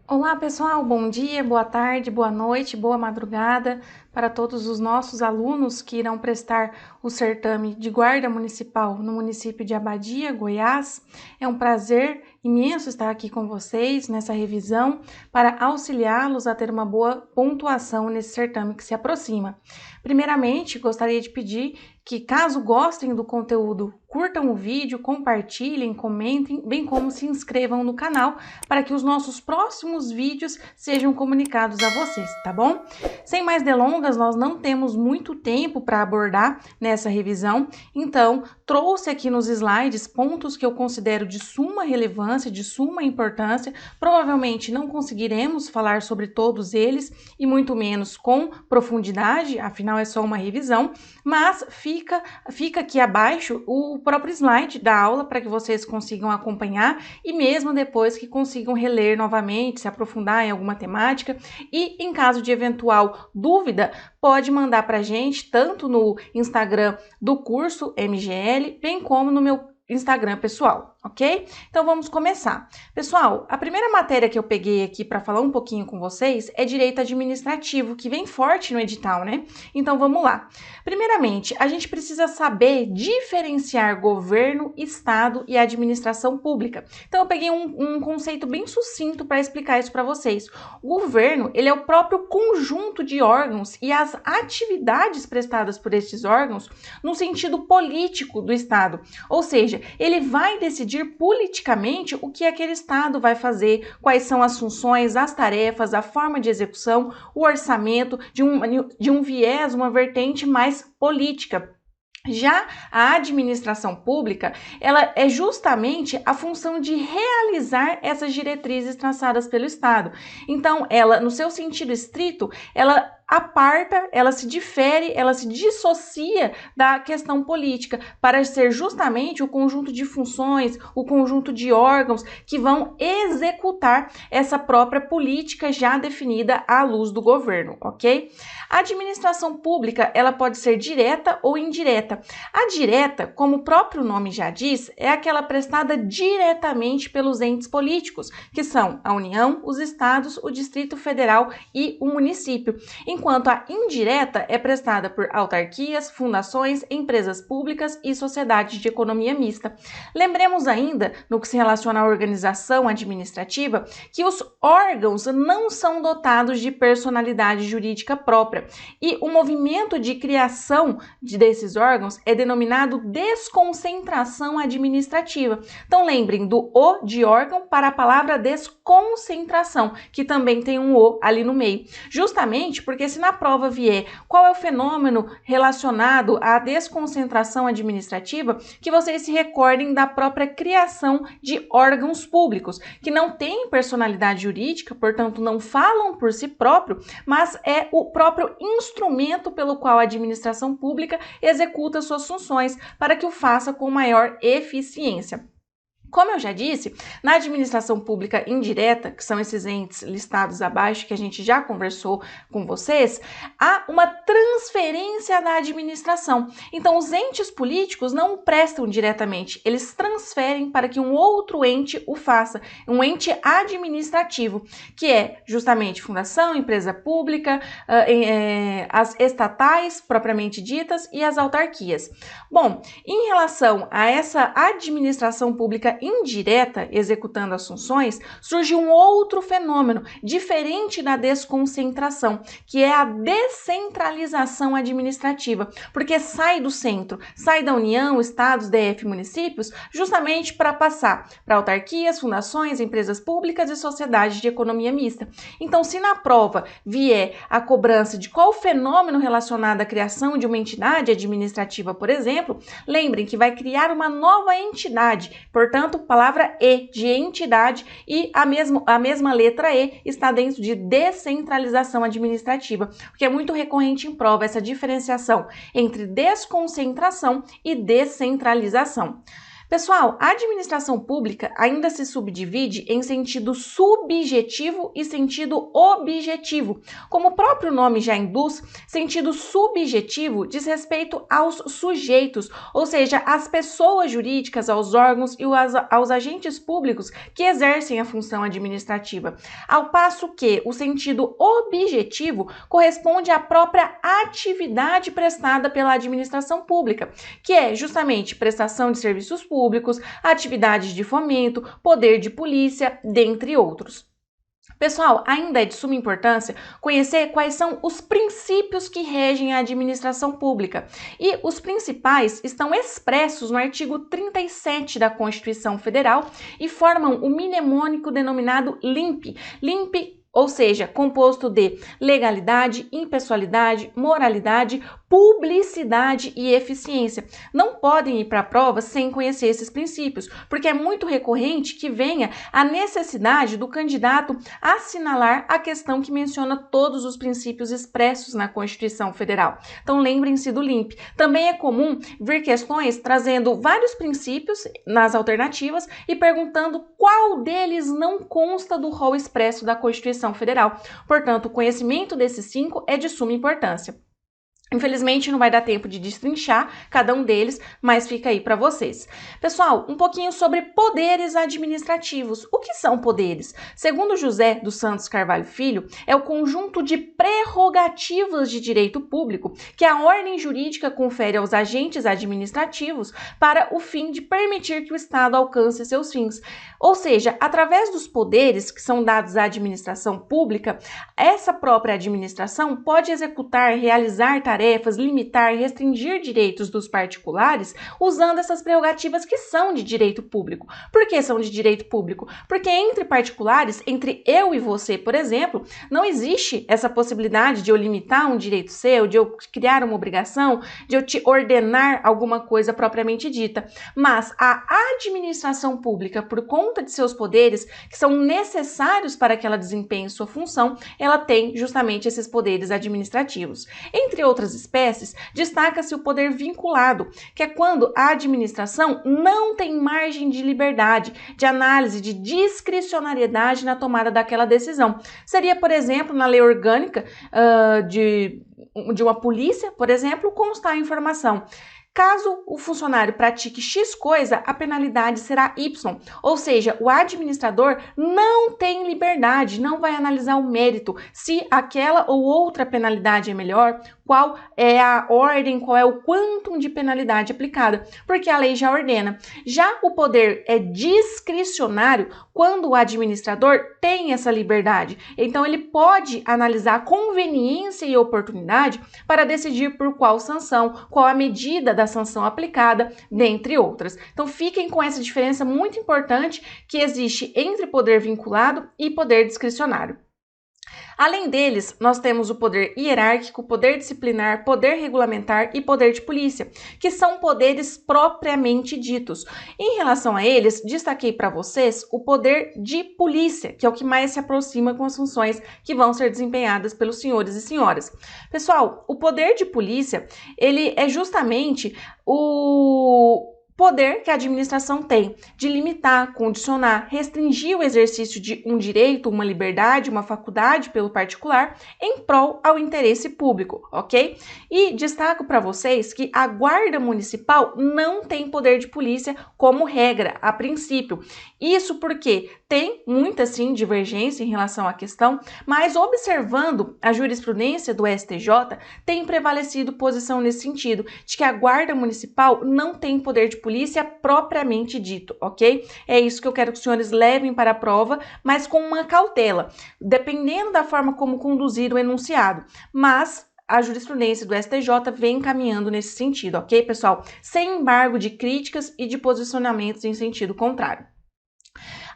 Olá pessoal, bom dia, boa tarde, boa noite, boa madrugada para todos os nossos alunos que irão prestar o certame de guarda municipal no município de Abadia, Goiás. É um prazer imenso estar aqui com vocês nessa revisão para auxiliá-los a ter uma boa pontuação nesse certame que se aproxima. Primeiramente, gostaria de pedir que, caso gostem do conteúdo, curtam o vídeo, compartilhem, comentem, bem como se inscrevam no canal para que os nossos próximos vídeos sejam comunicados a vocês, tá bom? Sem mais delongas, nós não temos muito tempo para abordar nessa revisão, então trouxe aqui nos slides pontos que eu considero de suma relevância, de suma importância. Provavelmente não conseguiremos falar sobre todos eles e muito menos com profundidade, afinal é só uma revisão, mas fica aqui abaixo o próprio slide da aula para que vocês consigam acompanhar e mesmo depois que consigam reler novamente, se aprofundar em alguma temática e em caso de eventual dúvida, pode mandar para a gente tanto no Instagram do curso MGL, bem como no meu Instagram pessoal, ok? Então vamos começar. Pessoal, a primeira matéria que eu peguei aqui para falar um pouquinho com vocês é direito administrativo, que vem forte no edital, né? Então vamos lá. Primeiramente, a gente precisa saber diferenciar governo, estado e administração pública. Então eu peguei um conceito bem sucinto para explicar isso para vocês. O governo, ele é o próprio conjunto de órgãos e as atividades prestadas por estes órgãos no sentido político do estado, ou seja, ele vai decidir politicamente o que aquele estado vai fazer, quais são as funções, as tarefas, a forma de execução, o orçamento de um viés, uma vertente mais política. Já a administração pública, ela é justamente a função de realizar essas diretrizes traçadas pelo Estado. Então, ela, no seu sentido estrito, ela aparta, ela se difere, ela se dissocia da questão política para ser justamente o conjunto de funções, o conjunto de órgãos que vão executar essa própria política já definida à luz do governo, ok? A administração pública, ela pode ser direta ou indireta. A direta, como o próprio nome já diz, é aquela prestada diretamente pelos entes políticos, que são a União, os estados, o Distrito Federal e o município, enquanto a indireta é prestada por autarquias, fundações, empresas públicas e sociedades de economia mista. Lembremos ainda, no que se relaciona à organização administrativa, que os órgãos não são dotados de personalidade jurídica própria e o movimento de criação desses órgãos é denominado desconcentração administrativa. Então lembrem do O de órgão para a palavra desconcentração, que também tem um O ali no meio. Justamente porque se na prova vier qual é o fenômeno relacionado à desconcentração administrativa, que vocês se recordem da própria criação de órgãos públicos, que não têm personalidade jurídica, portanto não falam por si próprio, mas é o próprio instrumento pelo qual a administração pública executa suas funções para que o faça com maior eficiência. Como eu já disse, na administração pública indireta, que são esses entes listados abaixo, que a gente já conversou com vocês, há uma transferência da administração. Então, os entes políticos não o prestam diretamente, eles transferem para que um outro ente o faça, um ente administrativo, que é justamente fundação, empresa pública, as estatais propriamente ditas e as autarquias. Bom, em relação a essa administração pública indireta executando as funções, surge um outro fenômeno diferente da desconcentração, que é a descentralização administrativa, porque sai do centro, sai da União, estados, DF, municípios, justamente para passar para autarquias, fundações, empresas públicas e sociedades de economia mista. Então, se na prova vier a cobrança de qual fenômeno relacionado à criação de uma entidade administrativa, por exemplo, lembrem que vai criar uma nova entidade, portanto, palavra E de entidade e a mesma letra E está dentro de descentralização administrativa, porque é muito recorrente em prova essa diferenciação entre desconcentração e descentralização. Pessoal, a administração pública ainda se subdivide em sentido subjetivo e sentido objetivo. Como o próprio nome já induz, sentido subjetivo diz respeito aos sujeitos, ou seja, às pessoas jurídicas, aos órgãos e aos agentes públicos que exercem a função administrativa. Ao passo que o sentido objetivo corresponde à própria atividade prestada pela administração pública, que é justamente prestação de serviços públicos, atividades de fomento, poder de polícia, dentre outros. Pessoal, ainda é de suma importância conhecer quais são os princípios que regem a administração pública. E os principais estão expressos no artigo 37 da Constituição Federal e formam o mnemônico denominado LIMP. LIMP, ou seja, composto de legalidade, impessoalidade, moralidade, publicidade e eficiência. Não podem ir para a prova sem conhecer esses princípios, porque é muito recorrente que venha a necessidade do candidato assinalar a questão que menciona todos os princípios expressos na Constituição Federal. Então lembrem-se do LIMP. Também é comum vir questões trazendo vários princípios nas alternativas e perguntando qual deles não consta do rol expresso da Constituição Federal. Portanto, o conhecimento desses 5 é de suma importância. Infelizmente, não vai dar tempo de destrinchar cada um deles, mas fica aí para vocês. Pessoal, um pouquinho sobre poderes administrativos. O que são poderes? Segundo José dos Santos Carvalho Filho, é o conjunto de prerrogativas de direito público que a ordem jurídica confere aos agentes administrativos para o fim de permitir que o Estado alcance seus fins. Ou seja, através dos poderes que são dados à administração pública, essa própria administração pode executar, realizar tarefas, limitar e restringir direitos dos particulares usando essas prerrogativas que são de direito público. Por que são de direito público? Porque entre particulares, entre eu e você, por exemplo, não existe essa possibilidade de eu limitar um direito seu, de eu criar uma obrigação, de eu te ordenar alguma coisa propriamente dita. Mas a administração pública, por conta de seus poderes, que são necessários para que ela desempenhe sua função, ela tem justamente esses poderes administrativos. Entre outras espécies, destaca-se o poder vinculado, que é quando a administração não tem margem de liberdade, de análise, de discricionariedade na tomada daquela decisão. Seria, por exemplo, na lei orgânica de uma polícia, por exemplo, constar a informação: caso o funcionário pratique X coisa, a penalidade será Y. Ou seja, o administrador não tem liberdade, não vai analisar o mérito, se aquela ou outra penalidade é melhor, qual é a ordem, qual é o quantum de penalidade aplicada, porque a lei já ordena. Já o poder é discricionário quando o administrador tem essa liberdade. Então, ele pode analisar a conveniência e oportunidade para decidir por qual sanção, qual a medida da sanção aplicada, dentre outras. Então, fiquem com essa diferença muito importante que existe entre poder vinculado e poder discricionário. Além deles, nós temos o poder hierárquico, poder disciplinar, poder regulamentar e poder de polícia, que são poderes propriamente ditos. Em relação a eles, destaquei para vocês o poder de polícia, que é o que mais se aproxima com as funções que vão ser desempenhadas pelos senhores e senhoras. Pessoal, o poder de polícia, ele é justamente o poder que a administração tem de limitar, condicionar, restringir o exercício de um direito, uma liberdade, uma faculdade pelo particular em prol ao interesse público, ok? E destaco para vocês que a Guarda Municipal não tem poder de polícia como regra, a princípio. Isso porque tem muita, sim, divergência em relação à questão, mas observando a jurisprudência do STJ, tem prevalecido posição nesse sentido, de que a Guarda Municipal não tem poder de polícia propriamente dito, ok? É isso que eu quero que os senhores levem para a prova, mas com uma cautela, dependendo da forma como conduzir o enunciado. Mas a jurisprudência do STJ vem caminhando nesse sentido, ok, pessoal? Sem embargo de críticas e de posicionamentos em sentido contrário.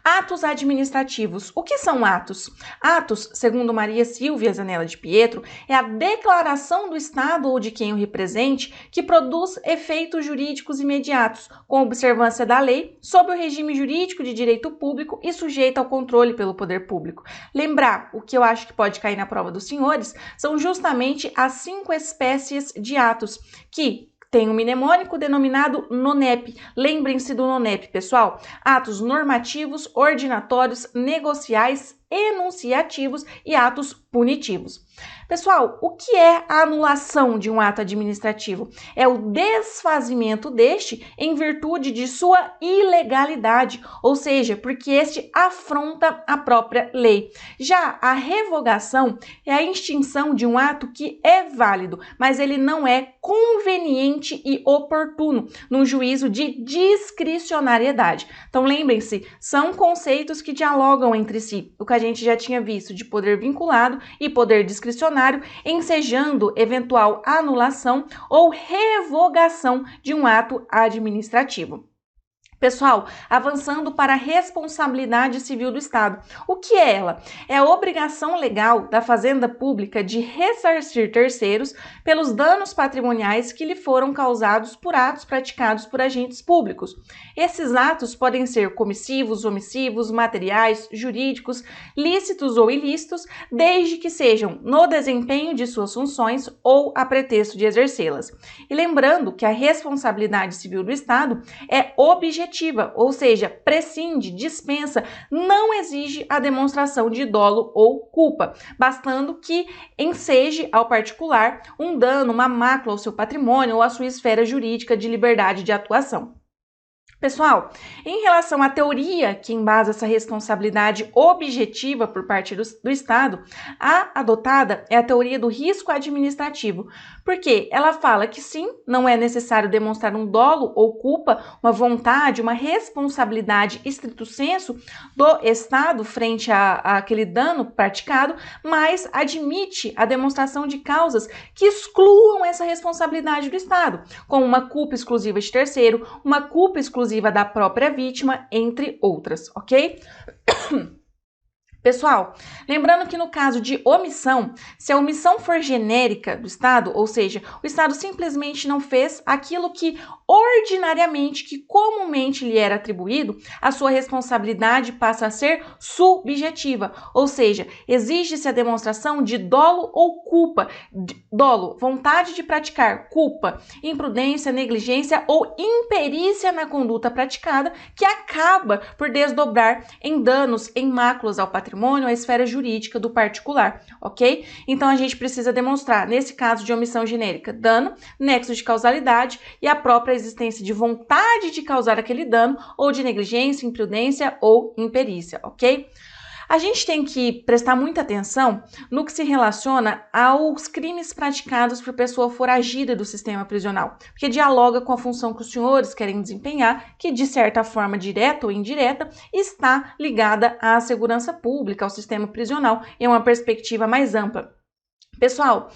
Atos administrativos. O que são atos? Atos, segundo Maria Silvia Zanella de Pietro, é a declaração do Estado ou de quem o represente que produz efeitos jurídicos imediatos, com observância da lei, sob o regime jurídico de direito público e sujeito ao controle pelo poder público. Lembrar, o que eu acho que pode cair na prova dos senhores, são justamente as 5 espécies de atos que tem um mnemônico denominado NONEP. Lembrem-se do NONEP, pessoal. Atos normativos, ordinatórios, negociais, enunciativos e atos punitivos. Pessoal, o que é a anulação de um ato administrativo? É o desfazimento deste em virtude de sua ilegalidade, ou seja, porque este afronta a própria lei. Já a revogação é a extinção de um ato que é válido, mas ele não é conveniente e oportuno num juízo de discricionariedade. Então, lembrem-se, são conceitos que dialogam entre si, o que a gente já tinha visto de poder vinculado e poder discricionário, ensejando eventual anulação ou revogação de um ato administrativo. Pessoal, avançando para a responsabilidade civil do Estado. O que é ela? É a obrigação legal da Fazenda Pública de ressarcir terceiros pelos danos patrimoniais que lhe foram causados por atos praticados por agentes públicos. Esses atos podem ser comissivos, omissivos, materiais, jurídicos, lícitos ou ilícitos, desde que sejam no desempenho de suas funções ou a pretexto de exercê-las. E lembrando que a responsabilidade civil do Estado é objetiva, ou seja, prescinde, dispensa, não exige a demonstração de dolo ou culpa, bastando que enseje ao particular um dano, uma mácula ao seu patrimônio ou à sua esfera jurídica de liberdade de atuação. Pessoal, em relação à teoria que embasa essa responsabilidade objetiva por parte do Estado, a adotada é a teoria do risco administrativo, porque ela fala que sim, não é necessário demonstrar um dolo ou culpa, uma vontade, uma responsabilidade estrito sensu do Estado frente àquele dano praticado, mas admite a demonstração de causas que excluam essa responsabilidade do Estado, como uma culpa exclusiva de terceiro, uma culpa exclusiva da própria vítima, entre outras, ok? Pessoal, lembrando que no caso de omissão, se a omissão for genérica do Estado, ou seja, o Estado simplesmente não fez aquilo que ordinariamente, que comumente lhe era atribuído, a sua responsabilidade passa a ser subjetiva, ou seja, exige-se a demonstração de dolo ou culpa. Dolo, vontade de praticar, culpa, imprudência, negligência ou imperícia na conduta praticada, que acaba por desdobrar em danos, em máculas ao patrimônio, a esfera jurídica do particular, ok? Então, a gente precisa demonstrar, nesse caso de omissão genérica, dano, nexo de causalidade e a própria existência de vontade de causar aquele dano ou de negligência, imprudência ou imperícia, ok? A gente tem que prestar muita atenção no que se relaciona aos crimes praticados por pessoa foragida do sistema prisional, porque dialoga com a função que os senhores querem desempenhar, que de certa forma, direta ou indireta, está ligada à segurança pública, ao sistema prisional, em uma perspectiva mais ampla. Pessoal,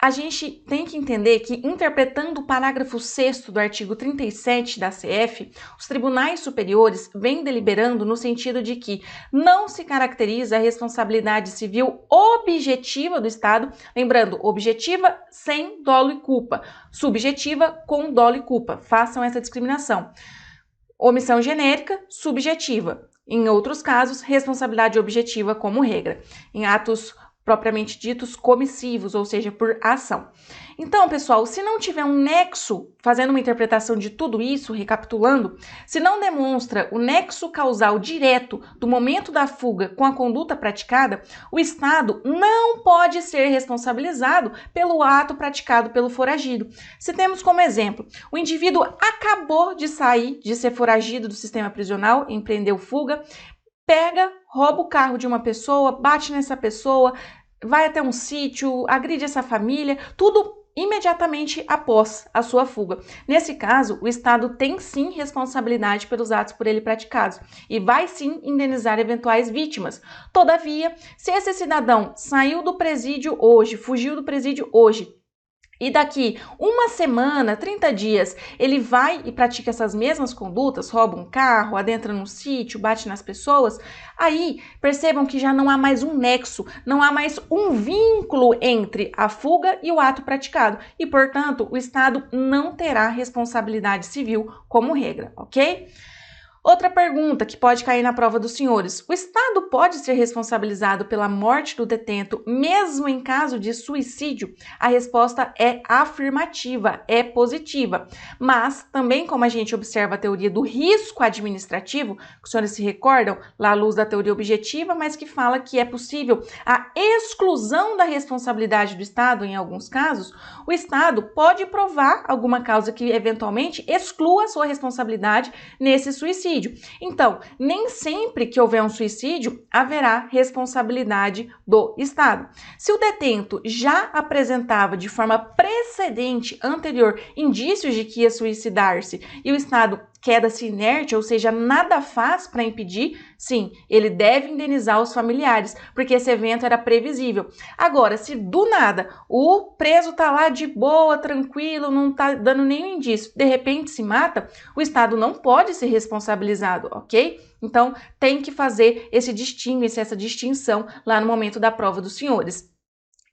a gente tem que entender que, interpretando o parágrafo 6º do artigo 37 da CF, os tribunais superiores vêm deliberando no sentido de que não se caracteriza a responsabilidade civil objetiva do Estado, lembrando, objetiva sem dolo e culpa, subjetiva com dolo e culpa, façam essa discriminação. Omissão genérica, subjetiva. Em outros casos, responsabilidade objetiva como regra. Em atos propriamente ditos comissivos, ou seja, por ação. Então, pessoal, se não tiver um nexo, fazendo uma interpretação de tudo isso, recapitulando, se não demonstra o nexo causal direto do momento da fuga com a conduta praticada, o Estado não pode ser responsabilizado pelo ato praticado pelo foragido. Se temos como exemplo, o indivíduo acabou de sair, de ser foragido do sistema prisional, empreendeu fuga, pega, rouba o carro de uma pessoa, bate nessa pessoa, vai até um sítio, agride essa família, tudo imediatamente após a sua fuga. Nesse caso, o Estado tem sim responsabilidade pelos atos por ele praticados e vai sim indenizar eventuais vítimas. Todavia, se esse cidadão saiu do presídio hoje, fugiu do presídio hoje, e daqui uma semana, 30 dias, ele vai e pratica essas mesmas condutas, rouba um carro, adentra num sítio, bate nas pessoas, aí percebam que já não há mais um nexo, não há mais um vínculo entre a fuga e o ato praticado. E, portanto, o Estado não terá responsabilidade civil como regra, ok? Outra pergunta que pode cair na prova dos senhores: o Estado pode ser responsabilizado pela morte do detento mesmo em caso de suicídio? A resposta é afirmativa, é positiva. Mas também, como a gente observa a teoria do risco administrativo, que os senhores se recordam, lá à luz da teoria objetiva, mas que fala que é possível a exclusão da responsabilidade do Estado em alguns casos, o Estado pode provar alguma causa que eventualmente exclua a sua responsabilidade nesse suicídio. Então, nem sempre que houver um suicídio, haverá responsabilidade do Estado. Se o detento já apresentava de forma precedente, anterior, indícios de que ia suicidar-se e o Estado queda-se inerte, ou seja, nada faz para impedir, sim, ele deve indenizar os familiares, porque esse evento era previsível. Agora, se do nada o preso tá lá de boa, tranquilo, não tá dando nenhum indício, de repente se mata, o Estado não pode ser responsabilizado, ok? Então, tem que fazer essa distinção lá no momento da prova dos senhores.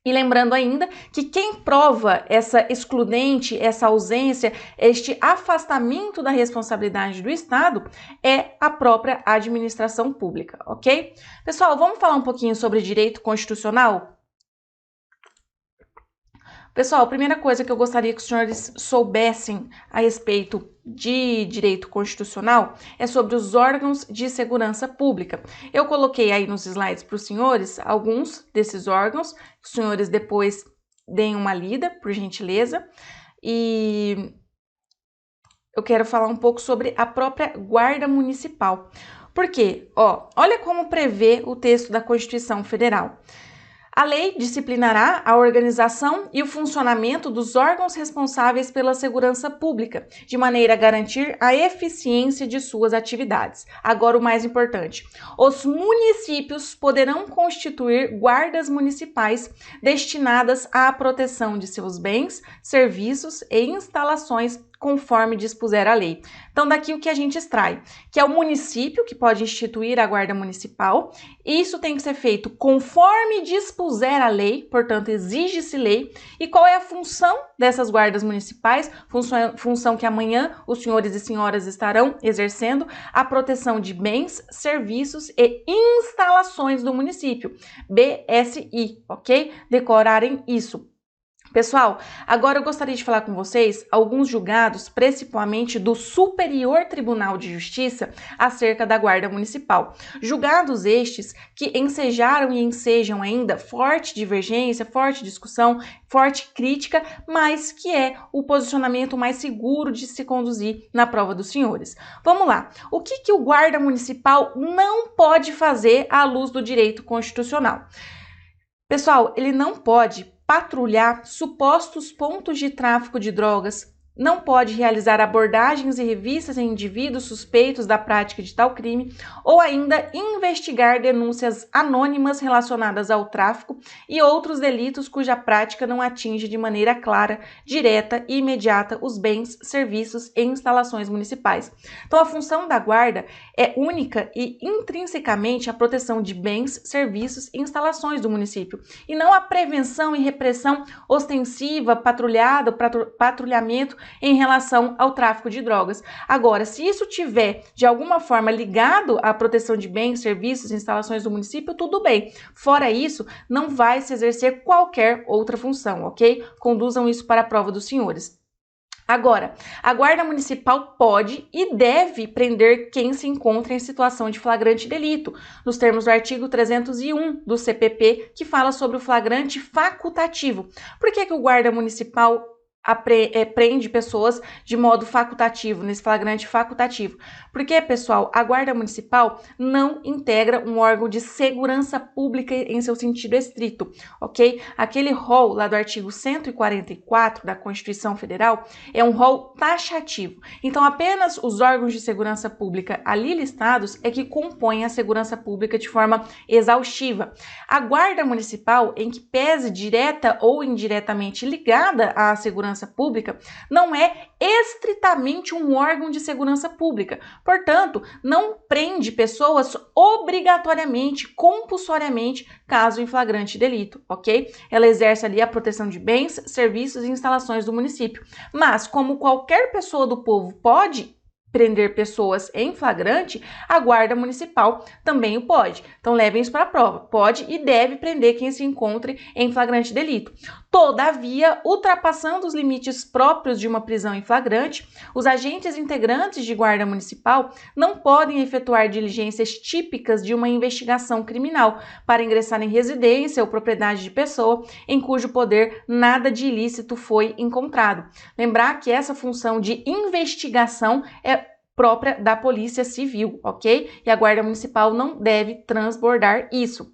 E lembrando ainda que quem prova essa excludente, essa ausência, este afastamento da responsabilidade do Estado é a própria administração pública, ok? Pessoal, vamos falar um pouquinho sobre direito constitucional? Pessoal, a primeira coisa que eu gostaria que os senhores soubessem a respeito de direito constitucional é sobre os órgãos de segurança pública. Eu coloquei aí nos slides para os senhores alguns desses órgãos, que os senhores depois deem uma lida, por gentileza, e eu quero falar um pouco sobre a própria Guarda Municipal. Por quê? Olha como prevê o texto da Constituição Federal. A lei disciplinará a organização e o funcionamento dos órgãos responsáveis pela segurança pública, de maneira a garantir a eficiência de suas atividades. Agora, o mais importante: os municípios poderão constituir guardas municipais destinadas à proteção de seus bens, serviços e instalações conforme dispuser a lei. Então, daqui o que a gente extrai? Que é o município que pode instituir a guarda municipal. Isso tem que ser feito conforme dispuser a lei, portanto, exige-se lei. E qual é a função dessas guardas municipais? Função que amanhã os senhores e senhoras estarão exercendo: a proteção de bens, serviços e instalações do município. BSI, ok? Decorarem isso. Pessoal, agora eu gostaria de falar com vocês alguns julgados, principalmente do Superior Tribunal de Justiça, acerca da Guarda Municipal. Julgados estes que ensejaram e ensejam ainda forte divergência, forte discussão, forte crítica, mas que é o posicionamento mais seguro de se conduzir na prova dos senhores. Vamos lá. O que o Guarda Municipal não pode fazer à luz do direito constitucional? Pessoal, ele não pode patrulhar supostos pontos de tráfico de drogas, não pode realizar abordagens e revistas em indivíduos suspeitos da prática de tal crime ou ainda investigar denúncias anônimas relacionadas ao tráfico e outros delitos cuja prática não atinge de maneira clara, direta e imediata os bens, serviços e instalações municipais. Então, a função da guarda é única e intrinsecamente a proteção de bens, serviços e instalações do município, e não a prevenção e repressão ostensiva, patrulhamento em relação ao tráfico de drogas. Agora, se isso tiver de alguma forma ligado à proteção de bens, serviços e instalações do município, tudo bem. Fora isso, não vai se exercer qualquer outra função, ok? Conduzam isso para a prova dos senhores. Agora, a Guarda Municipal pode e deve prender quem se encontra em situação de flagrante delito, nos termos do artigo 301 do CPP, que fala sobre o flagrante facultativo. Por que o Guarda Municipal prende pessoas de modo facultativo, nesse flagrante facultativo? Porque, pessoal, a Guarda Municipal não integra um órgão de segurança pública em seu sentido estrito, ok? Aquele rol lá do artigo 144 da Constituição Federal é um rol taxativo. Então, apenas os órgãos de segurança pública ali listados é que compõem a segurança pública de forma exaustiva. A Guarda Municipal, em que pese direta ou indiretamente ligada à segurança pública, não é estritamente um órgão de segurança pública. Portanto, não prende pessoas obrigatoriamente, compulsoriamente, caso em flagrante delito, ok? Ela exerce ali a proteção de bens, serviços e instalações do município. Mas, como qualquer pessoa do povo pode prender pessoas em flagrante, a Guarda Municipal também o pode. Então, levem isso para a prova. Pode e deve prender quem se encontre em flagrante delito. Todavia, ultrapassando os limites próprios de uma prisão em flagrante, os agentes integrantes de Guarda Municipal não podem efetuar diligências típicas de uma investigação criminal para ingressar em residência ou propriedade de pessoa em cujo poder nada de ilícito foi encontrado. Lembrar que essa função de investigação é própria da Polícia Civil, ok? E a Guarda Municipal não deve transbordar isso.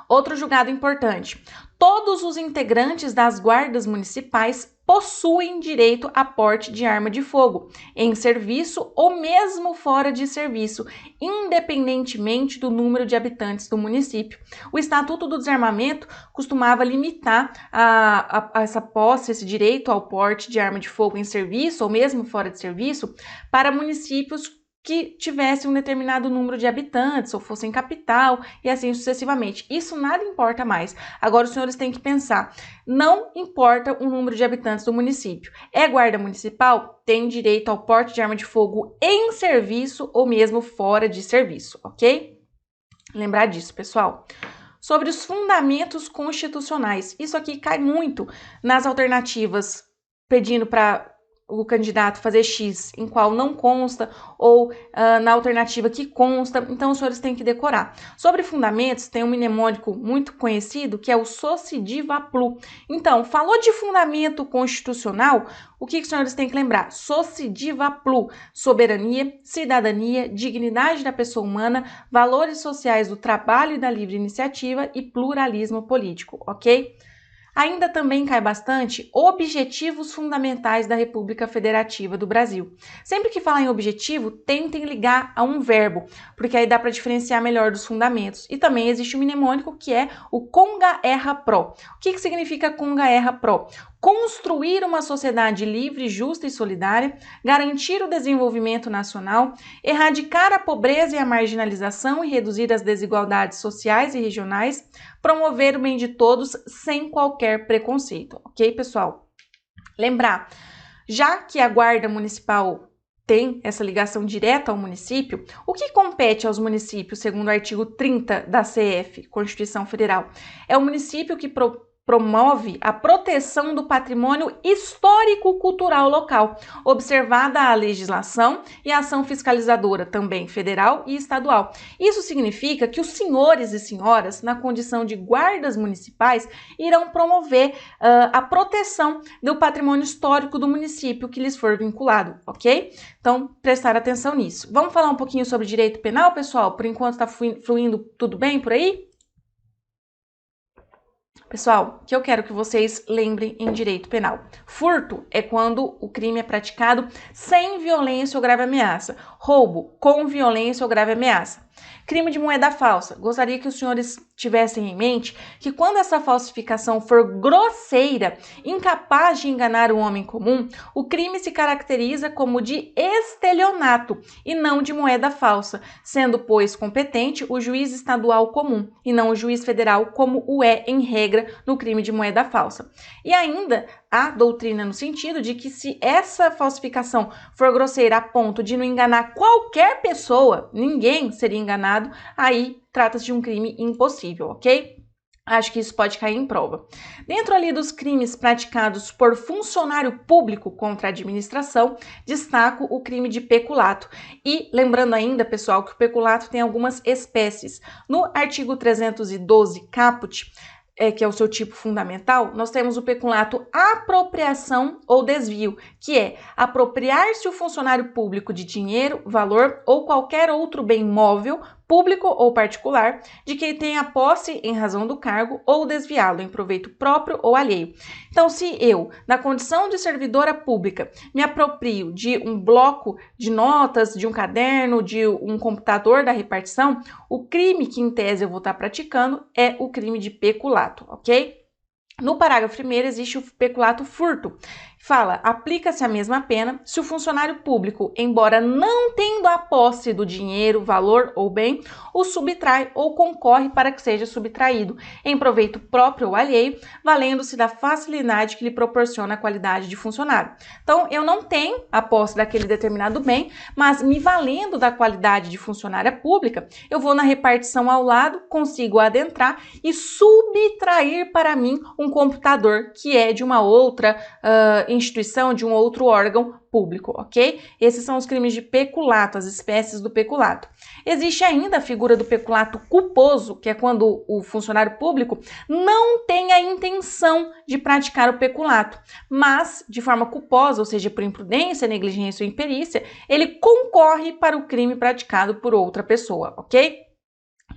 Outro julgado importante. Todos os integrantes das guardas municipais possuem direito a porte de arma de fogo, em serviço ou mesmo fora de serviço, independentemente do número de habitantes do município. O Estatuto do Desarmamento costumava limitar essa posse, esse direito ao porte de arma de fogo em serviço ou mesmo fora de serviço para municípios que tivessem um determinado número de habitantes, ou fossem capital, e assim sucessivamente. Isso nada importa mais. Agora os senhores têm que pensar, não importa o número de habitantes do município. É guarda municipal? Tem direito ao porte de arma de fogo em serviço ou mesmo fora de serviço, ok? Lembrar disso, pessoal. Sobre os fundamentos constitucionais. Isso aqui cai muito nas alternativas pedindo para o candidato fazer X em qual não consta ou na alternativa que consta, então os senhores têm que decorar. Sobre fundamentos, tem um mnemônico muito conhecido que é o Socidiva Plu. Então, falou de fundamento constitucional, o que os senhores têm que lembrar? Socidiva Plu, soberania, cidadania, dignidade da pessoa humana, valores sociais do trabalho e da livre iniciativa e pluralismo político, ok? Ainda também cai bastante objetivos fundamentais da República Federativa do Brasil. Sempre que falar em objetivo, tentem ligar a um verbo, porque aí dá para diferenciar melhor dos fundamentos. E também existe um mnemônico que é o Conga Erra Pro. O que significa Conga Erra Pro? Construir uma sociedade livre, justa e solidária, garantir o desenvolvimento nacional, erradicar a pobreza e a marginalização e reduzir as desigualdades sociais e regionais, promover o bem de todos sem qualquer preconceito, ok, pessoal? Lembrar, já que a Guarda Municipal tem essa ligação direta ao município, o que compete aos municípios, segundo o artigo 30 da CF, Constituição Federal? É o município que promove a proteção do patrimônio histórico-cultural local, observada a legislação e a ação fiscalizadora, também federal e estadual. Isso significa que os senhores e senhoras, na condição de guardas municipais, irão promover a proteção do patrimônio histórico do município que lhes for vinculado, ok? Então, prestar atenção nisso. Vamos falar um pouquinho sobre direito penal, pessoal? Por enquanto está fluindo tudo bem por aí? Pessoal, o que eu quero que vocês lembrem em direito penal. Furto é quando o crime é praticado sem violência ou grave ameaça. Roubo com violência ou grave ameaça. Crime de moeda falsa. Gostaria que os senhores tivessem em mente que quando essa falsificação for grosseira, incapaz de enganar o homem comum, o crime se caracteriza como de estelionato e não de moeda falsa, sendo, pois, competente o juiz estadual comum e não o juiz federal, como o é em regra no crime de moeda falsa. E ainda há doutrina no sentido de que se essa falsificação for grosseira a ponto de não enganar qualquer pessoa, ninguém seria enganado, aí trata-se de um crime impossível, ok? Acho que isso pode cair em prova. Dentro ali dos crimes praticados por funcionário público contra a administração, destaco o crime de peculato. E lembrando ainda, pessoal, que o peculato tem algumas espécies. No artigo 312 caput, que é o seu tipo fundamental, nós temos o peculato apropriação ou desvio, que é apropriar-se o funcionário público de dinheiro, valor ou qualquer outro bem móvel, público ou particular, de quem tenha posse em razão do cargo ou desviá-lo em proveito próprio ou alheio. Então, se eu, na condição de servidora pública, me aproprio de um bloco de notas, de um caderno, de um computador da repartição, o crime que em tese eu vou estar praticando é o crime de peculato, ok? No parágrafo 1º existe o peculato furto. Fala, aplica-se a mesma pena se o funcionário público, embora não tendo a posse do dinheiro, valor ou bem, o subtrai ou concorre para que seja subtraído, em proveito próprio ou alheio, valendo-se da facilidade que lhe proporciona a qualidade de funcionário. Então, eu não tenho a posse daquele determinado bem, mas me valendo da qualidade de funcionária pública, eu vou na repartição ao lado, consigo adentrar e subtrair para mim um computador que é de uma outra instituição, de um outro órgão público, ok? Esses são os crimes de peculato, as espécies do peculato. Existe ainda a figura do peculato culposo, que é quando o funcionário público não tem a intenção de praticar o peculato, mas de forma culposa, ou seja, por imprudência, negligência ou imperícia, ele concorre para o crime praticado por outra pessoa, ok?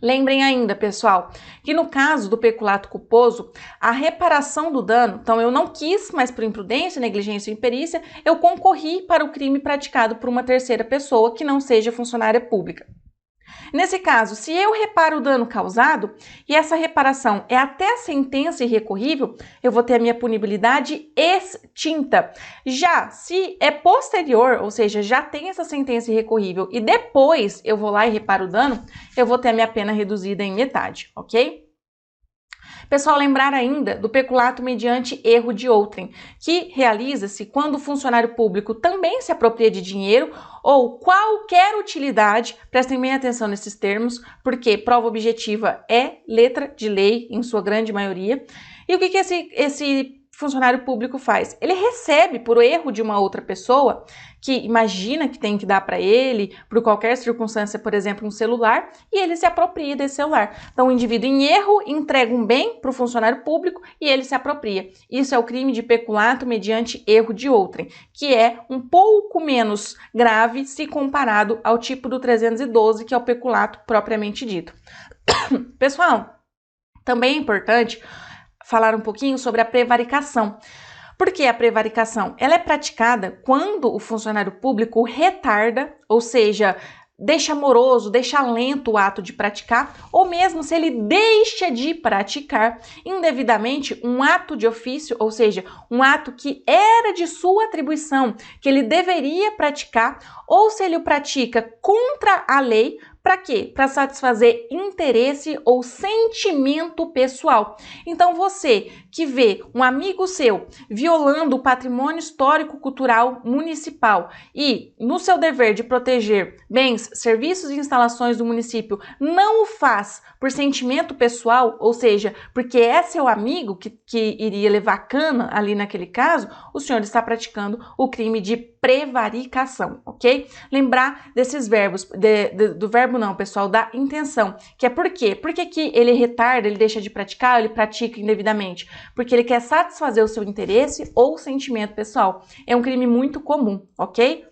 Lembrem ainda, pessoal, que no caso do peculato culposo, a reparação do dano, então eu não quis, mas por imprudência, negligência ou imperícia, eu concorri para o crime praticado por uma terceira pessoa que não seja funcionária pública. Nesse caso, se eu reparo o dano causado e essa reparação é até a sentença irrecorrível, eu vou ter a minha punibilidade extinta. Já se é posterior, ou seja, já tem essa sentença irrecorrível e depois eu vou lá e reparo o dano, eu vou ter a minha pena reduzida em metade, ok? Pessoal, lembrar ainda do peculato mediante erro de outrem, que realiza-se quando o funcionário público também se apropria de dinheiro ou qualquer utilidade, prestem bem atenção nesses termos, porque prova objetiva é letra de lei, em sua grande maioria. E o que esse funcionário público faz? Ele recebe por erro de uma outra pessoa que imagina que tem que dar para ele, por qualquer circunstância, por exemplo, um celular, e ele se apropria desse celular. Então, o indivíduo em erro entrega um bem para o funcionário público e ele se apropria. Isso é o crime de peculato mediante erro de outrem, que é um pouco menos grave se comparado ao tipo do 312, que é o peculato propriamente dito. Pessoal, também é importante falar um pouquinho sobre a prevaricação. Por que a prevaricação? Ela é praticada quando o funcionário público retarda, ou seja, deixa moroso, deixa lento o ato de praticar, ou mesmo se ele deixa de praticar indevidamente um ato de ofício, ou seja, um ato que era de sua atribuição, que ele deveria praticar, ou se ele o pratica contra a lei. Para quê? Para satisfazer interesse ou sentimento pessoal. Então, você que vê um amigo seu violando o patrimônio histórico-cultural municipal e, no seu dever de proteger bens, serviços e instalações do município, não o faz por sentimento pessoal, ou seja, porque é seu amigo que iria levar cana ali naquele caso, o senhor está praticando o crime de prevaricação, ok? Lembrar desses verbos, do verbo não, pessoal, da intenção, que é por quê? Por que ele retarda, ele deixa de praticar, ele pratica indevidamente? Porque ele quer satisfazer o seu interesse ou sentimento pessoal. É um crime muito comum, ok?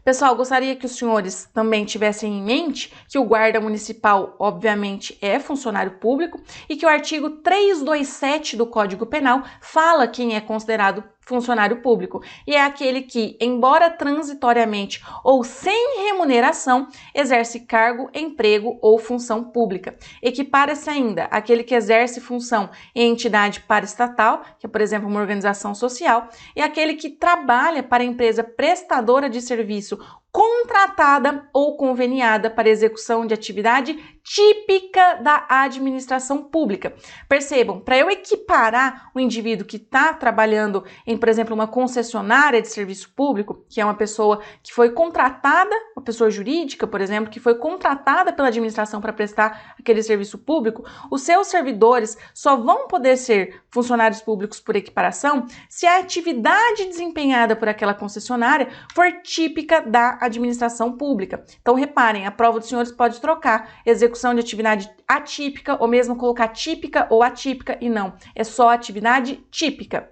Pessoal, gostaria que os senhores também tivessem em mente que o guarda municipal, obviamente, é funcionário público e que o artigo 327 do Código Penal fala quem é considerado funcionário público, e é aquele que, embora transitoriamente ou sem remuneração, exerce cargo, emprego ou função pública. Equipara-se ainda aquele que exerce função em entidade paraestatal, que é, por exemplo, uma organização social, e aquele que trabalha para a empresa prestadora de serviço contratada ou conveniada para execução de atividade típica da administração pública. Percebam, para eu equiparar o indivíduo que está trabalhando em, por exemplo, uma concessionária de serviço público, que é uma pessoa que foi contratada, uma pessoa jurídica, por exemplo, que foi contratada pela administração para prestar aquele serviço público, os seus servidores só vão poder ser funcionários públicos por equiparação se a atividade desempenhada por aquela concessionária for típica da administração pública. Então, reparem, a prova dos senhores pode trocar execução de atividade atípica ou mesmo colocar típica ou atípica e não, é só atividade típica.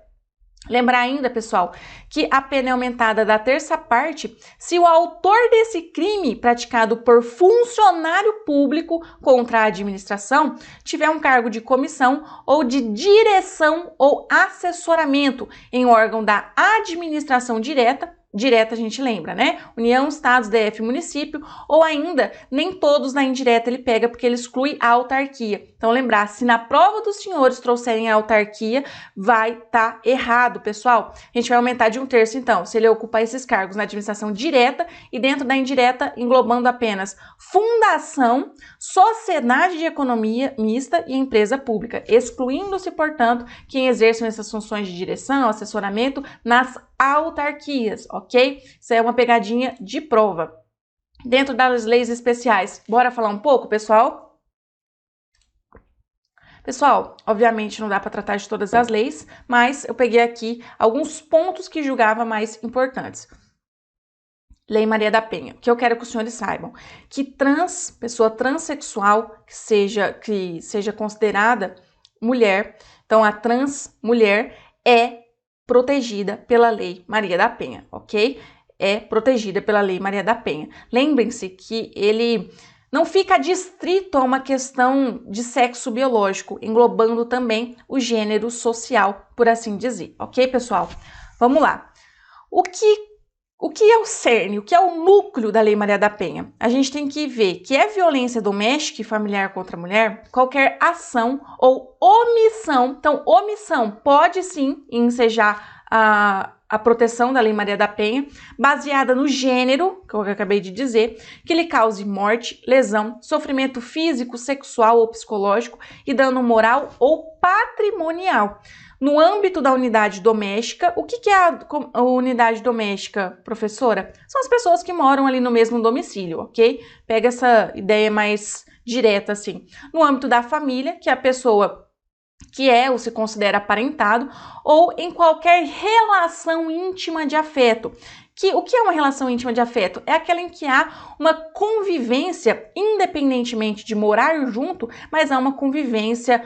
Lembrar ainda, pessoal, que a pena é aumentada da terça parte se o autor desse crime praticado por funcionário público contra a administração tiver um cargo de comissão ou de direção ou assessoramento em órgão da administração direta direta a gente lembra, né? União, estados, DF, município, ou ainda nem todos na indireta ele pega porque ele exclui a autarquia. Então lembrar, se na prova dos senhores trouxerem a autarquia, vai estar errado, pessoal. A gente vai aumentar de 1/3 então, se ele ocupa esses cargos na administração direta e dentro da indireta englobando apenas fundação, sociedade de economia mista e empresa pública, excluindo-se, portanto, quem exerce essas funções de direção, assessoramento nas autarquias, ok? Isso é uma pegadinha de prova. Dentro das leis especiais, bora falar um pouco, pessoal? Pessoal, obviamente não dá para tratar de todas as leis, mas eu peguei aqui alguns pontos que julgava mais importantes. Lei Maria da Penha, que eu quero que os senhores saibam, que pessoa transexual que seja considerada mulher, então a trans mulher é protegida pela Lei Maria da Penha, ok? É protegida pela Lei Maria da Penha. Lembrem-se que ele não fica adstrito a uma questão de sexo biológico, englobando também o gênero social, por assim dizer, ok, pessoal? Vamos lá. O que é o cerne, o que é o núcleo da Lei Maria da Penha? A gente tem que ver que é violência doméstica e familiar contra a mulher qualquer ação ou omissão. Então, omissão pode sim ensejar a proteção da Lei Maria da Penha, baseada no gênero, que eu acabei de dizer, que lhe cause morte, lesão, sofrimento físico, sexual ou psicológico e dano moral ou patrimonial. No âmbito da unidade doméstica, o que é a unidade doméstica, professora? São as pessoas que moram ali no mesmo domicílio, ok? Pega essa ideia mais direta, assim. No âmbito da família, que é a pessoa que é ou se considera aparentado, ou em qualquer relação íntima de afeto. O que é uma relação íntima de afeto? É aquela em que há uma convivência, independentemente de morar junto, mas há uma convivência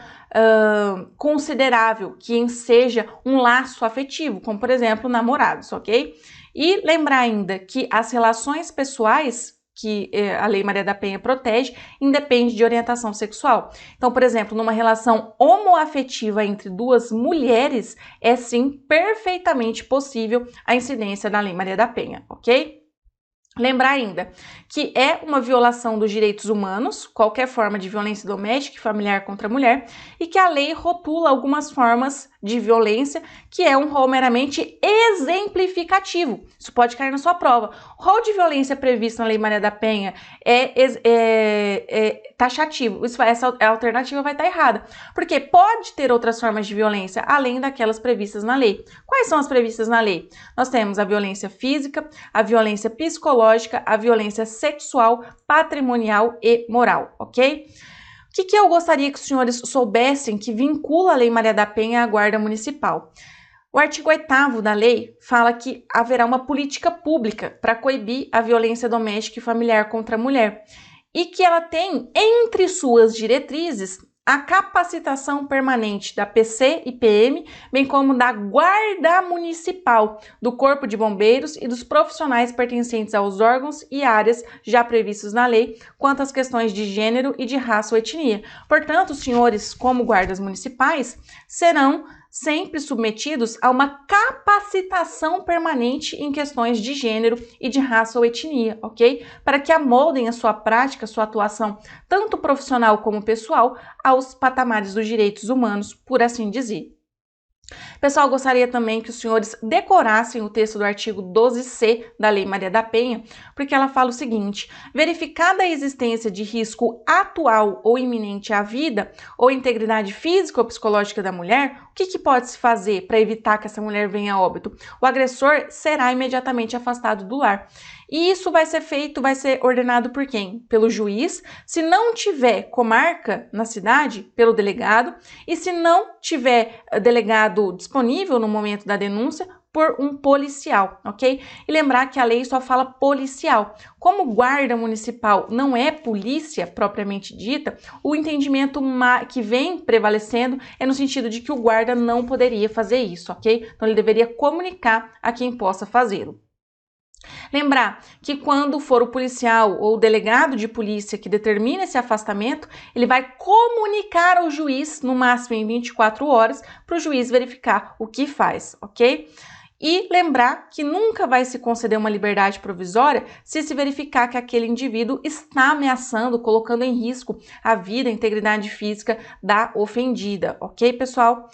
considerável, que enseja um laço afetivo, como por exemplo namorados, ok? E lembrar ainda que as relações pessoais que a Lei Maria da Penha protege, independe de orientação sexual. Então, por exemplo, numa relação homoafetiva entre duas mulheres, é sim perfeitamente possível a incidência da Lei Maria da Penha, ok? Lembrar ainda que é uma violação dos direitos humanos, qualquer forma de violência doméstica e familiar contra a mulher, e que a lei rotula algumas formas de violência, que é um rol meramente exemplificativo. Isso pode cair na sua prova. O rol de violência previsto na Lei Maria da Penha é taxativo. Essa alternativa vai estar errada, porque pode ter outras formas de violência, além daquelas previstas na lei. Quais são as previstas na lei? Nós temos a violência física, a violência psicológica, a violência sexual, patrimonial e moral, ok? O que eu gostaria que os senhores soubessem que vincula a Lei Maria da Penha à Guarda Municipal? O artigo 8º da lei fala que haverá uma política pública para coibir a violência doméstica e familiar contra a mulher e que ela tem entre suas diretrizes a capacitação permanente da PC e PM, bem como da Guarda Municipal, do Corpo de Bombeiros e dos profissionais pertencentes aos órgãos e áreas já previstos na lei quanto às questões de gênero e de raça ou etnia. Portanto, os senhores, como guardas municipais, serão sempre submetidos a uma capacitação permanente em questões de gênero e de raça ou etnia, ok? Para que amoldem a sua prática, a sua atuação, tanto profissional como pessoal, aos patamares dos direitos humanos, por assim dizer. Pessoal, gostaria também que os senhores decorassem o texto do artigo 12C da Lei Maria da Penha, porque ela fala o seguinte: verificada a existência de risco atual ou iminente à vida ou integridade física ou psicológica da mulher, o que pode se fazer para evitar que essa mulher venha a óbito? O agressor será imediatamente afastado do lar. E isso vai ser ordenado por quem? Pelo juiz. Se não tiver comarca na cidade, pelo delegado. E se não tiver delegado disponível no momento da denúncia, por um policial, ok? E lembrar que a lei só fala policial. Como guarda municipal não é polícia propriamente dita, o entendimento que vem prevalecendo é no sentido de que o guarda não poderia fazer isso, ok? Então ele deveria comunicar a quem possa fazê-lo. Lembrar que quando for o policial ou o delegado de polícia que determina esse afastamento, ele vai comunicar ao juiz, no máximo em 24 horas, para o juiz verificar o que faz, ok? E lembrar que nunca vai se conceder uma liberdade provisória se verificar que aquele indivíduo está ameaçando, colocando em risco a vida, a integridade física da ofendida, ok, pessoal?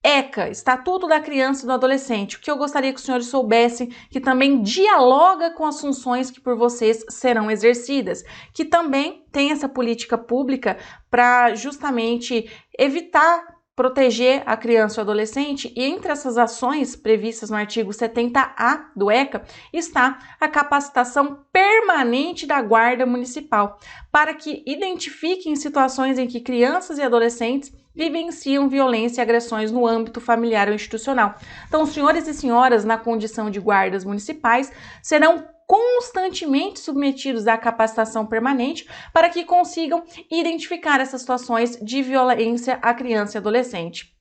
ECA, Estatuto da Criança e do Adolescente, o que eu gostaria que os senhores soubessem, que também dialoga com as funções que por vocês serão exercidas, que também tem essa política pública para justamente evitar proteger a criança e o adolescente, e entre essas ações previstas no artigo 70A do ECA está a capacitação permanente da Guarda Municipal, para que identifiquem situações em que crianças e adolescentes vivenciam violência e agressões no âmbito familiar ou institucional. Então, senhores e senhoras, na condição de guardas municipais, serão constantemente submetidos à capacitação permanente para que consigam identificar essas situações de violência à criança e adolescente.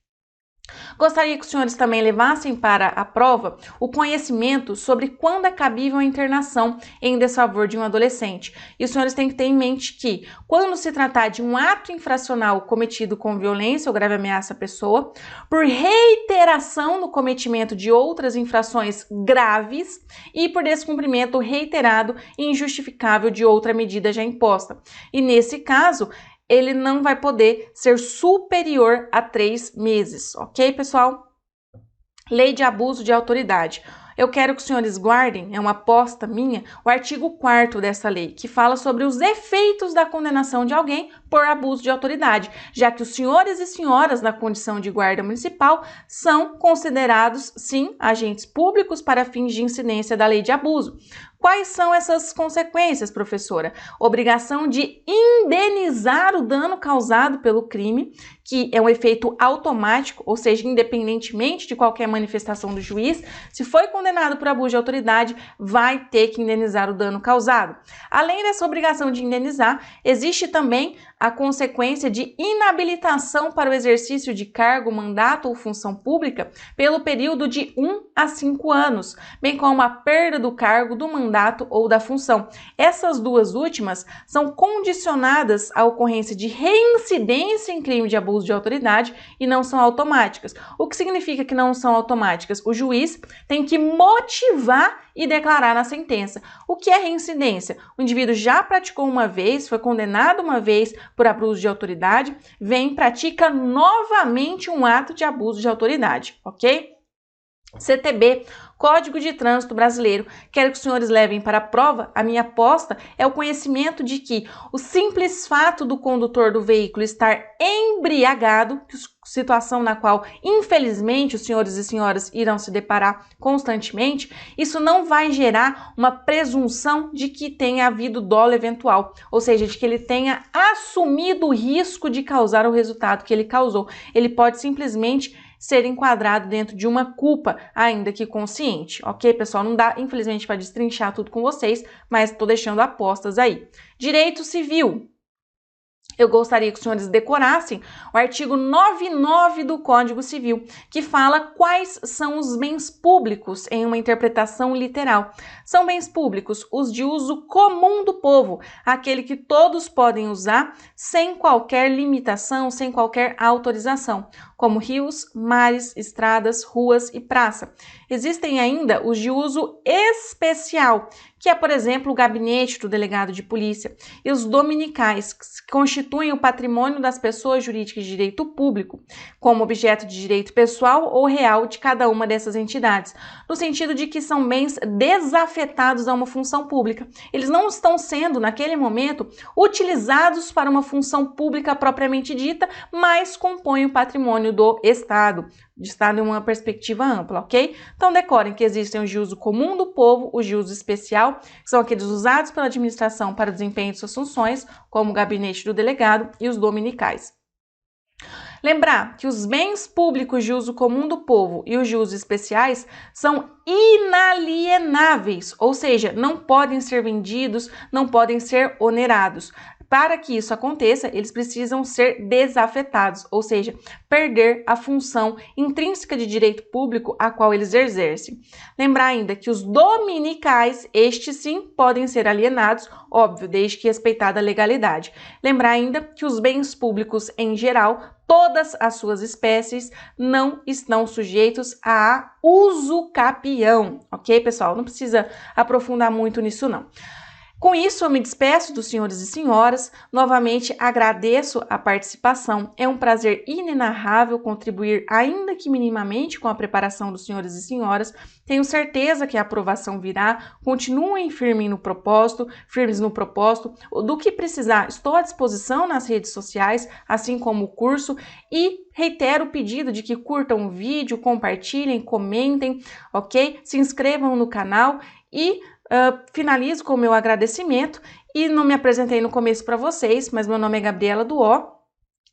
Gostaria que os senhores também levassem para a prova o conhecimento sobre quando é cabível a internação em desfavor de um adolescente. E os senhores têm que ter em mente que, quando se tratar de um ato infracional cometido com violência ou grave ameaça à pessoa, por reiteração no cometimento de outras infrações graves e por descumprimento reiterado e injustificável de outra medida já imposta. E nesse caso, ele não vai poder ser superior a 3 meses, ok, pessoal? Lei de abuso de autoridade. Eu quero que os senhores guardem, é uma aposta minha, o artigo 4º dessa lei, que fala sobre os efeitos da condenação de alguém por abuso de autoridade, já que os senhores e senhoras na condição de guarda municipal são considerados, sim, agentes públicos para fins de incidência da lei de abuso. Quais são essas consequências, professora? Obrigação de indenizar o dano causado pelo crime, que é um efeito automático, ou seja, independentemente de qualquer manifestação do juiz, se foi condenado por abuso de autoridade, vai ter que indenizar o dano causado. Além dessa obrigação de indenizar, existe também a consequência de inabilitação para o exercício de cargo, mandato ou função pública pelo período de 1 a 5 anos, bem como a perda do cargo, do mandato ou da função. Essas duas últimas são condicionadas à ocorrência de reincidência em crime de abuso de autoridade e não são automáticas. O que significa que não são automáticas? O juiz tem que motivar e declarar na sentença. O que é reincidência? O indivíduo já praticou uma vez, foi condenado uma vez por abuso de autoridade, vem e pratica novamente um ato de abuso de autoridade, ok? CTB, Código de Trânsito Brasileiro. Quero que os senhores levem para a prova. A minha aposta é o conhecimento de que o simples fato do condutor do veículo estar embriagado, situação na qual, infelizmente, os senhores e senhoras irão se deparar constantemente, isso não vai gerar uma presunção de que tenha havido dolo eventual, ou seja, de que ele tenha assumido o risco de causar o resultado que ele causou. Ele pode simplesmente ser enquadrado dentro de uma culpa, ainda que consciente, ok, pessoal? Não dá, infelizmente, para destrinchar tudo com vocês, mas estou deixando apostas aí. Direito civil. Eu gostaria que os senhores decorassem o artigo 99 do Código Civil, que fala quais são os bens públicos em uma interpretação literal. São bens públicos os de uso comum do povo, aquele que todos podem usar sem qualquer limitação, sem qualquer autorização, como rios, mares, estradas, ruas e praça. Existem ainda os de uso especial, que é, por exemplo, o gabinete do delegado de polícia, e os dominicais, que constituem o patrimônio das pessoas jurídicas de direito público, como objeto de direito pessoal ou real de cada uma dessas entidades, no sentido de que são bens desafetados a uma função pública. Eles não estão sendo, naquele momento, utilizados para uma função pública propriamente dita, mas compõem o patrimônio do Estado, de Estado em uma perspectiva ampla, ok? Então decorem que existem os de uso comum do povo, os de uso especial, que são aqueles usados pela administração para o desempenho de suas funções, como o gabinete do delegado, e os dominicais. Lembrar que os bens públicos de uso comum do povo e os de uso especiais são inalienáveis, ou seja, não podem ser vendidos, não podem ser onerados. Para que isso aconteça, eles precisam ser desafetados, ou seja, perder a função intrínseca de direito público a qual eles exercem. Lembrar ainda que os dominicais, estes sim, podem ser alienados, óbvio, desde que respeitada a legalidade. Lembrar ainda que os bens públicos em geral, todas as suas espécies, não estão sujeitos a uso capião, ok, pessoal? Não precisa aprofundar muito nisso, não. Com isso, eu me despeço dos senhores e senhoras, novamente agradeço a participação, é um prazer inenarrável contribuir, ainda que minimamente, com a preparação dos senhores e senhoras, tenho certeza que a aprovação virá, continuem firmes no propósito, do que precisar, estou à disposição nas redes sociais, assim como o curso, e reitero o pedido de que curtam o vídeo, compartilhem, comentem, ok? Se inscrevam no canal e finalizo com o meu agradecimento e não me apresentei no começo para vocês, mas meu nome é Gabriela Duó.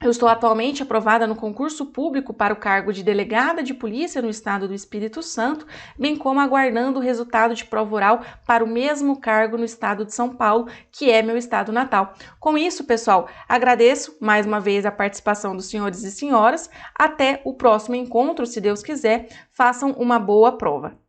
Eu estou atualmente aprovada no concurso público para o cargo de delegada de polícia no estado do Espírito Santo, bem como aguardando o resultado de prova oral para o mesmo cargo no estado de São Paulo, que é meu estado natal. Com isso, pessoal, agradeço mais uma vez a participação dos senhores e senhoras. Até o próximo encontro, se Deus quiser. Façam uma boa prova.